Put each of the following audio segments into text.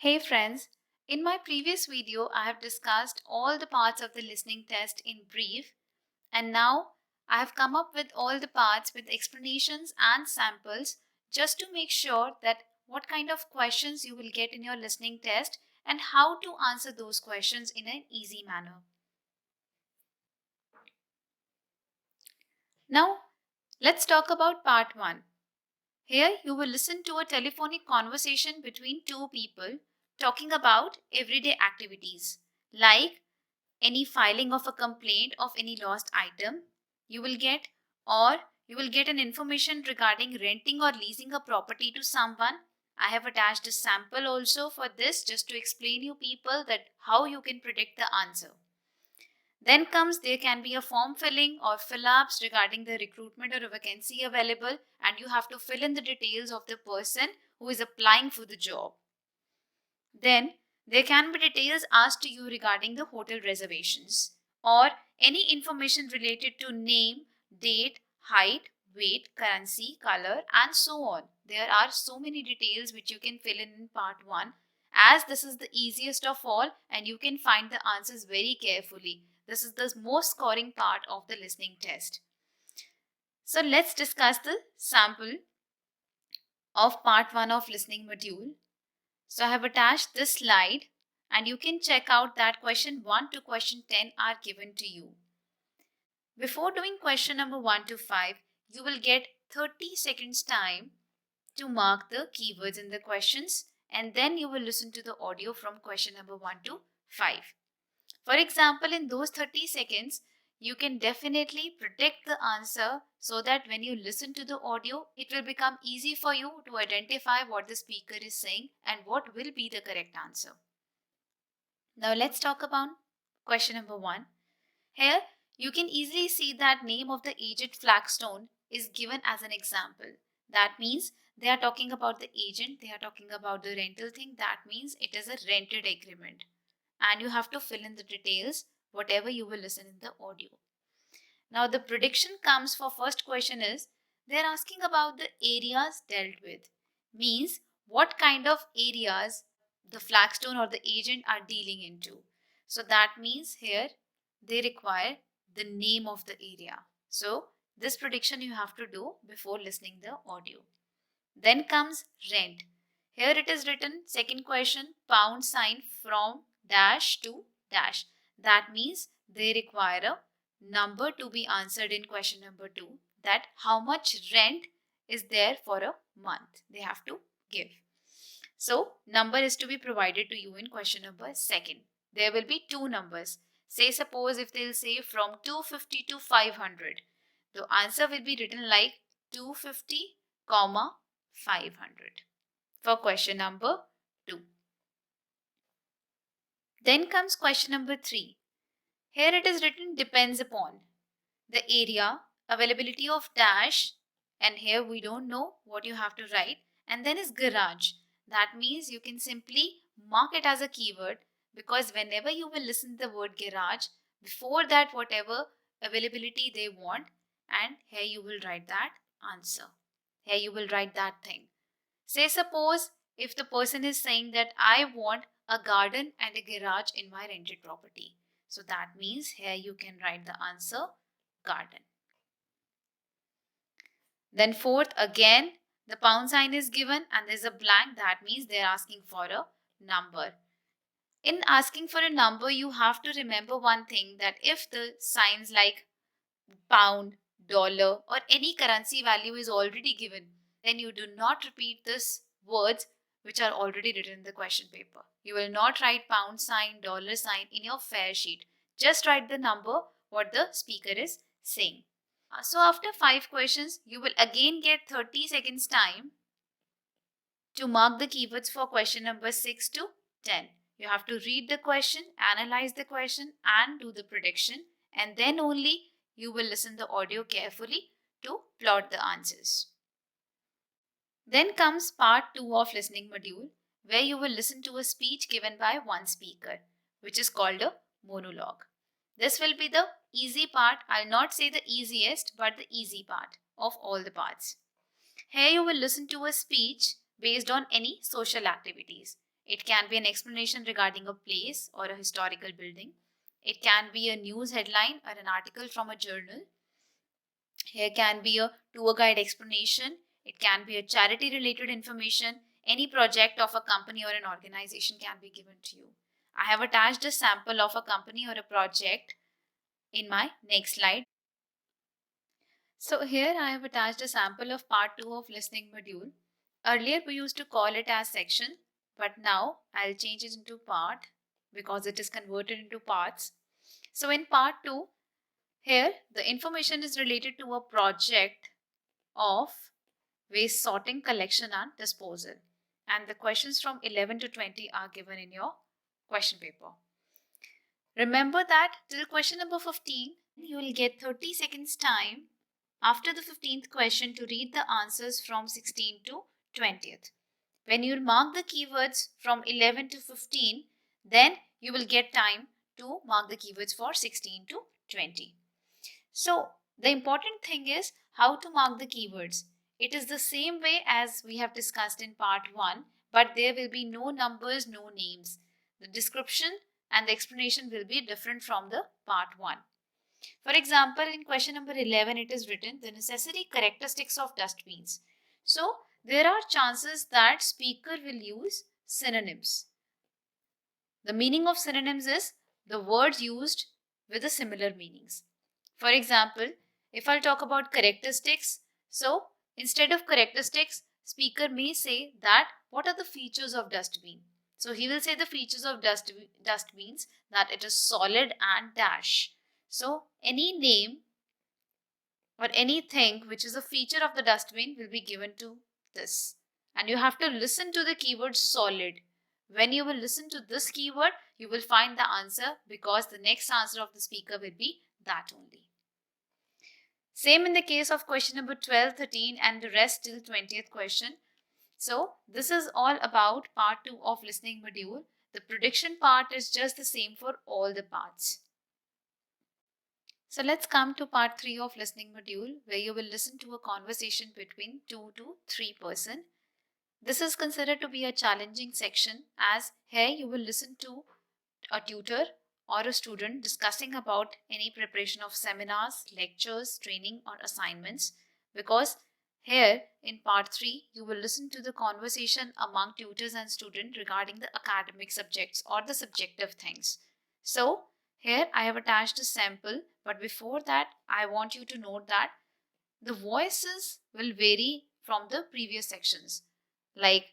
Hey friends, in my previous video I have discussed all the parts of the listening test in brief, and now I have come up with all the parts with explanations and samples just to make sure that what kind of questions you will get in your listening test and how to answer those questions in an easy manner. Now let's talk about part 1. Here you will listen to a telephonic conversation between two people talking about everyday activities like any filing of a complaint of any lost item you will get, or you will get an information regarding renting or leasing a property to someone. I have attached a sample also for this just to explain you people that how you can predict the answer. Then comes there can be a form filling or fill ups regarding the recruitment or a vacancy available, and you have to fill in the details of the person who is applying for the job. Then there can be details asked to you regarding the hotel reservations or any information related to name, date, height, weight, currency, color, and so on. There are so many details which you can fill in part 1, as this is the easiest of all and you can find the answers very carefully. This is the most scoring part of the listening test. So let's discuss the sample of part 1 of listening module. So I have attached this slide and you can check out that question 1 to question 10 are given to you. Before doing question number 1 to 5, you will get 30 seconds time to mark the keywords in the questions, and then you will listen to the audio from question number 1 to 5. For example, in those 30 seconds, you can definitely predict the answer so that when you listen to the audio, it will become easy for you to identify what the speaker is saying and what will be the correct answer. Now let's talk about question number 1. Here, you can easily see that name of the agent Flagstone is given as an example. That means they are talking about the agent, they are talking about the rental thing. That means it is a rented agreement. And you have to fill in the details, whatever you will listen in the audio. Now the prediction comes for first question is, they are asking about the areas dealt with. Means what kind of areas the Flagstone or the agent are dealing into. So that means here they require the name of the area. So this prediction you have to do before listening the audio. Then comes rent. Here it is written second question pound sign from dash to dash. That means they require a number to be answered in question number 2, that how much rent is there for a month they have to give. So number is to be provided to you in question number 2. There will be two numbers. Say suppose if they'll say from 250 to 500, the answer will be written like 250 comma 500 for question number 2. Then comes question number 3. Here it is written depends upon the area, availability of dash, and here we don't know what you have to write, and then is garage. That means you can simply mark it as a keyword, because whenever you will listen to the word garage, before that whatever availability they want, and here you will write that answer. Here you will write that thing. Say suppose if the person is saying that I want a garden and a garage in my rented property. So that means here you can write the answer garden. Then fourth, again the pound sign is given and there's a blank. That means they're asking for a number. In asking for a number, you have to remember one thing, that if the signs like pound, dollar or any currency value is already given, then you do not repeat this words which are already written in the question paper. You will not write pound sign, dollar sign in your fare sheet. Just write the number what the speaker is saying. So after 5 questions, you will again get 30 seconds time to mark the keywords for question number 6 to 10. You have to read the question, analyze the question and do the prediction, and then only you will listen the audio carefully to plot the answers. Then comes part 2 of listening module, where you will listen to a speech given by one speaker, which is called a monologue. This will be the easy part. I'll not say the easiest, but the easy part of all the parts. Here you will listen to a speech based on any social activities. It can be an explanation regarding a place or a historical building. It can be a news headline or an article from a journal. Here can be a tour guide explanation. It can be a charity related information. Any project of a company or an organization can be given to you. I have attached a sample of a company or a project in my next slide. So here I have attached a sample of part 2 of listening module. Earlier we used to call it as section, but now I'll change it into part because it is converted into parts. So in part 2, here the information is related to a project of waste sorting, collection and disposal. And the questions from 11 to 20 are given in your question paper. Remember that till question number 15, you will get 30 seconds time after the 15th question to read the answers from 16 to 20th. When you mark the keywords from 11 to 15, then you will get time to mark the keywords for 16 to 20. So the important thing is how to mark the keywords. It is the same way as we have discussed in part 1, but there will be no numbers, no names. The description and the explanation will be different from the part 1. For example, in question number 11, it is written the necessary characteristics of dustbins. So there are chances that speaker will use synonyms. The meaning of synonyms is the words used with the similar meanings. For example, if I'll talk about characteristics, so instead of characteristics, speaker may say that what are the features of dustbin. So he will say the features of dustbins that it is solid and dash. So any name or anything which is a feature of the dustbin will be given to this. And you have to listen to the keyword solid. When you will listen to this keyword, you will find the answer because the next answer of the speaker will be that only. Same in the case of question number 12, 13 and the rest till 20th question. So this is all about part 2 of listening module. The prediction part is just the same for all the parts. So let's come to part 3 of listening module where you will listen to a conversation between 2 to 3 person. This is considered to be a challenging section as here you will listen to a tutor or a student discussing about any preparation of seminars, lectures, training or assignments, because here in part 3 you will listen to the conversation among tutors and students regarding the academic subjects or the subjective things. So here I have attached a sample, but before that I want you to note that the voices will vary from the previous sections. Like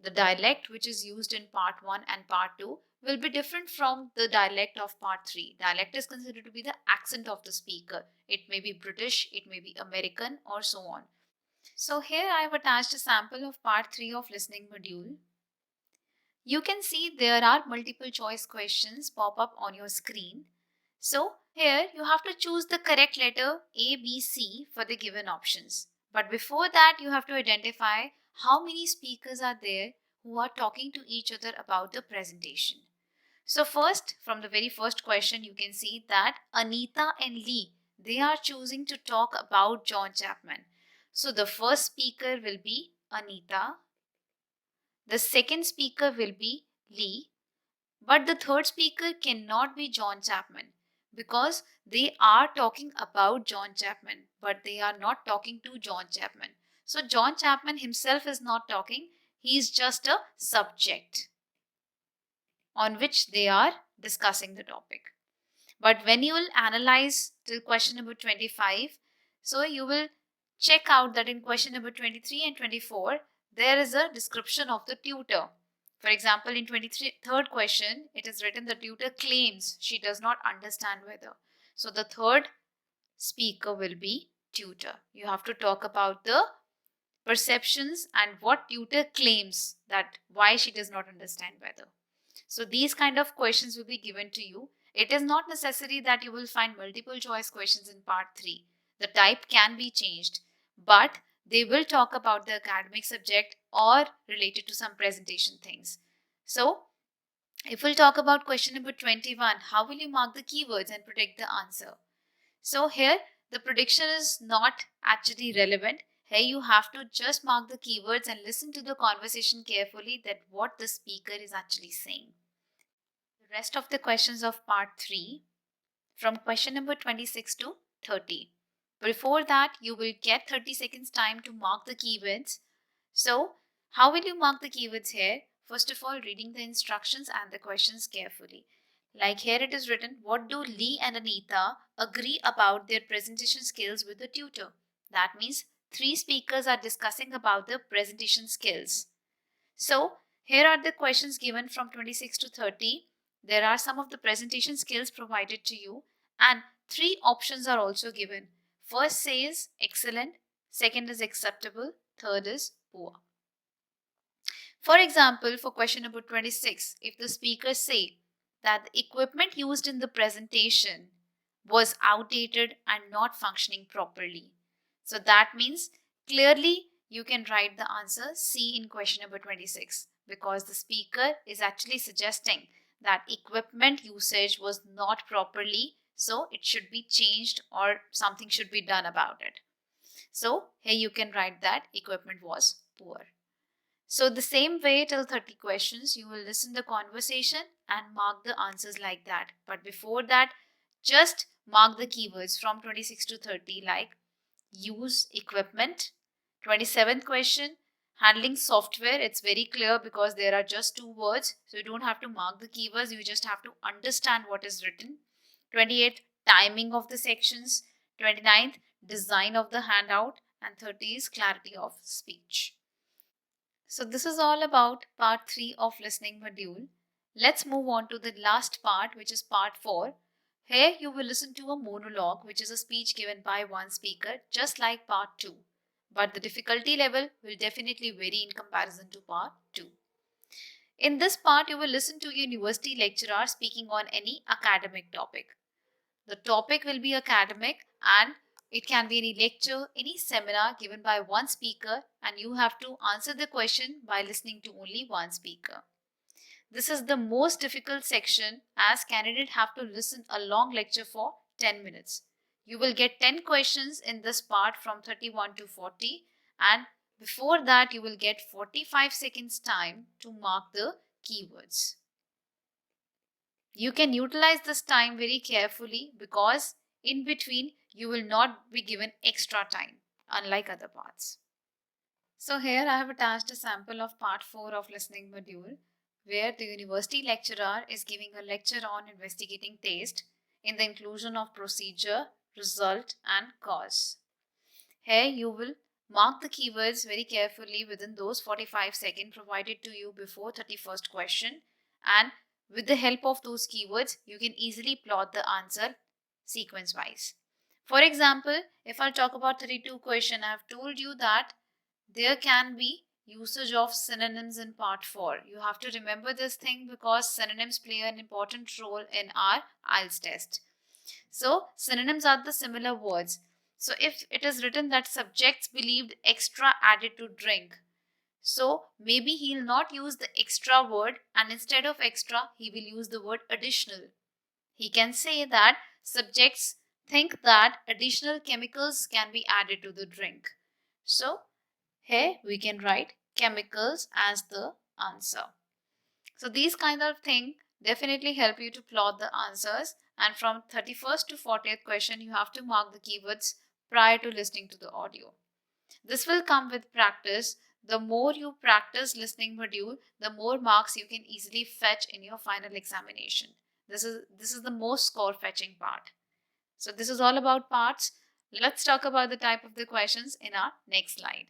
the dialect which is used in part 1 and part 2 will be different from the dialect of part 3. Dialect is considered to be the accent of the speaker. It may be British, it may be American or so on. So here I have attached a sample of part 3 of listening module. You can see there are multiple choice questions pop up on your screen. So here you have to choose the correct letter A, B, C for the given options. But before that you have to identify how many speakers are there who are talking to each other about the presentation. So first, from the very first question, you can see that Anita and Lee, they are choosing to talk about John Chapman. So the first speaker will be Anita. The second speaker will be Lee. But the third speaker cannot be John Chapman because they are talking about John Chapman, but they are not talking to John Chapman. So John Chapman himself is not talking. He is just a subject on which they are discussing the topic. But when you will analyze till question number 25, so you will check out that in question number 23 and 24, there is a description of the tutor. For example, in 23rd question, it is written the tutor claims she does not understand weather. So the third speaker will be tutor. You have to talk about the perceptions and what tutor claims that why she does not understand weather. So these kind of questions will be given to you. It is not necessary that you will find multiple choice questions in part 3. The type can be changed, but they will talk about the academic subject or related to some presentation things. So if we'll talk about question number 21, how will you mark the keywords and predict the answer? So here the prediction is not actually relevant. Here you have to just mark the keywords and listen to the conversation carefully that what the speaker is actually saying. The rest of the questions of part 3 from question number 26 to 30. Before that, you will get 30 seconds time to mark the keywords. So, how will you mark the keywords here? First of all, reading the instructions and the questions carefully. Like here it is written, what do Lee and Anita agree about their presentation skills with the tutor? That means 3 speakers are discussing about the presentation skills. So, here are the questions given from 26 to 30. There are some of the presentation skills provided to you, and 3 options are also given. First says excellent, second is acceptable, third is poor. For example, for question number 26, if the speakers say that the equipment used in the presentation was outdated and not functioning properly. So that means clearly you can write the answer C in question number 26 because the speaker is actually suggesting that equipment usage was not properly, so it should be changed or something should be done about it. So here you can write that equipment was poor. So the same way till 30 questions, you will listen the conversation and mark the answers like that. But before that, just mark the keywords from 26 to 30 like use equipment. 27th question, handling software. It's very clear because there are just 2 words. So you don't have to mark the keywords. You just have to understand what is written. 28th, timing of the sections. 29th, design of the handout. And 30 is clarity of speech. So this is all about part 3 of listening module. Let's move on to the last part, which is part 4. Here you will listen to a monologue, which is a speech given by one speaker, just like part 2. But the difficulty level will definitely vary in comparison to part 2. In this part, you will listen to a university lecturer speaking on any academic topic. The topic will be academic and it can be any lecture, any seminar given by one speaker, and you have to answer the question by listening to only one speaker. This is the most difficult section as candidates have to listen a long lecture for 10 minutes. You will get 10 questions in this part from 31 to 40, and before that you will get 45 seconds time to mark the keywords. You can utilize this time very carefully because in between you will not be given extra time unlike other parts. So here I have attached a sample of part 4 of listening module where the university lecturer is giving a lecture on investigating taste in the inclusion of procedure, result and cause. Here you will mark the keywords very carefully within those 45 seconds provided to you before 31st question, and with the help of those keywords you can easily plot the answer sequence wise. For example, if I talk about 32 question, I have told you that there can be usage of synonyms in part 4. You have to remember this thing because synonyms play an important role in our IELTS test. So synonyms are the similar words. So if it is written that subjects believed extra added to drink, so maybe he'll not use the extra word and instead of extra he will use the word additional. He can say that subjects think that additional chemicals can be added to the drink. So here we can write chemicals as the answer. So these kind of things definitely help you to plot the answers, and from 31st to 40th question you have to mark the keywords prior to listening to the audio. This will come with practice. The more you practice listening module, the more marks you can easily fetch in your final examination. This is the most score fetching part. So this is all about parts. Let's talk about the type of the questions in our next slide.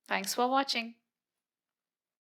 Thanks for watching.